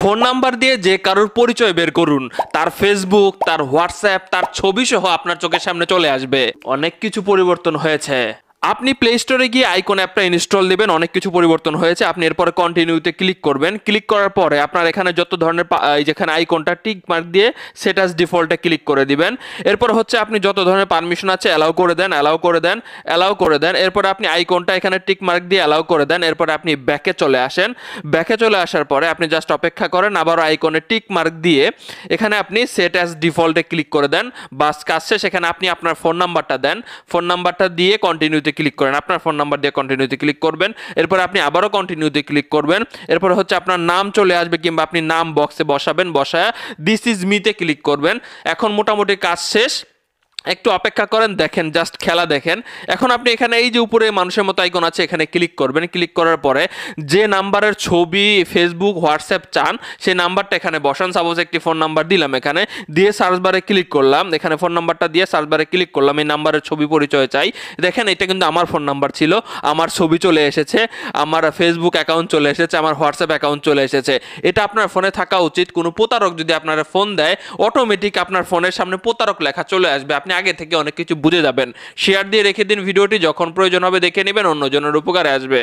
Phone number দিয়ে যে কারোর পরিচয় বের করুন, তার ফেসবুক, তার হোয়াটসঅ্যাপ, তার ছবি সহ আপনার চোখের সামনে চলে আসবে। অনেক কিছু পরিবর্তন হয়েছে। আপনি প্লে স্টোরে গিয়ে আইকন অ্যাপটা ইনস্টল দিবেন, অনেক কিছু পরিবর্তন হয়েছে। আপনি এরপরে কন্টিনিউতে ক্লিক করবেন। ক্লিক করার পরে আপনার এখানে যত ধরনের যেখানে আইকনটা টিক মার্ক দিয়ে সেট অ্যাজ ডিফল্টে ক্লিক করে দিবেন। এরপর হচ্ছে আপনি যত ধরনের পারমিশন আছে অ্যালাউ করে দেন, অ্যালাউ করে দেন, অ্যালাউ করে দেন। এরপরে আপনি আইকনটা এখানে টিক মার্ক দিয়ে অ্যালাউ করে দেন। এরপরে আপনি ব্যাকে চলে আসেন। ব্যাকে চলে আসার পরে আপনি জাস্ট অপেক্ষা করেন, আবারও আইকনে টিক মার্ক দিয়ে এখানে আপনি সেট অ্যাজ ডিফল্টে ক্লিক করে দেন। বাস কাজ শেষ। এখানে আপনি আপনার ফোন নাম্বারটা দেন, ফোন নাম্বারটা দিয়ে কন্টিনিউতে ক্লিক করেন। আপনার ফোন নাম্বার দিয়ে কন্টিনিউতে ক্লিক করবেন। এরপর আপনি আবারও কন্টিনিউতে ক্লিক করবেন। এরপর হচ্ছে আপনার নাম চলে আসবে, কিংবা আপনি নাম বক্সে বসাবেন, বসায় দিস ইজ মিতে ক্লিক করবেন। এখন মোটামুটি কাজ শেষ। একটু অপেক্ষা করেন, দেখেন, জাস্ট খেলা দেখেন। এখন আপনি এখানে এই যে উপরে মানুষের মতো আইকন আছে, এখানে ক্লিক করবেন। ক্লিক করার পরে যে নাম্বারের ছবি, ফেসবুক, হোয়াটসঅ্যাপ চান সেই নাম্বারটা এখানে বসান। সাপোজ একটি ফোন নাম্বার দিলাম, এখানে দিয়ে সার্চ বারে ক্লিক করলাম। এখানে ফোন নাম্বারটা দিয়ে সার্চ বারে ক্লিক করলাম, এই নাম্বারের ছবি পরিচয় চাই। দেখেন এটা কিন্তু আমার ফোন নাম্বার ছিল, আমার ছবি চলে এসেছে, আমার ফেসবুক অ্যাকাউন্ট চলে এসেছে, আমার হোয়াটসঅ্যাপ অ্যাকাউন্ট চলে এসেছে। এটা আপনার ফোনে থাকা উচিত। কোনো প্রতারক যদি আপনার ফোন দেয়, অটোমেটিক আপনার ফোনের সামনে প্রতারক লেখা চলে আসবে। আপনি আগে থেকে অনেক কিছু বুঝে যাবেন। শেয়ার দিয়ে রেখে দিন ভিডিওটি, যখন প্রয়োজন হবে দেখে নেবেন, অন্যজনের উপকারে আসবে।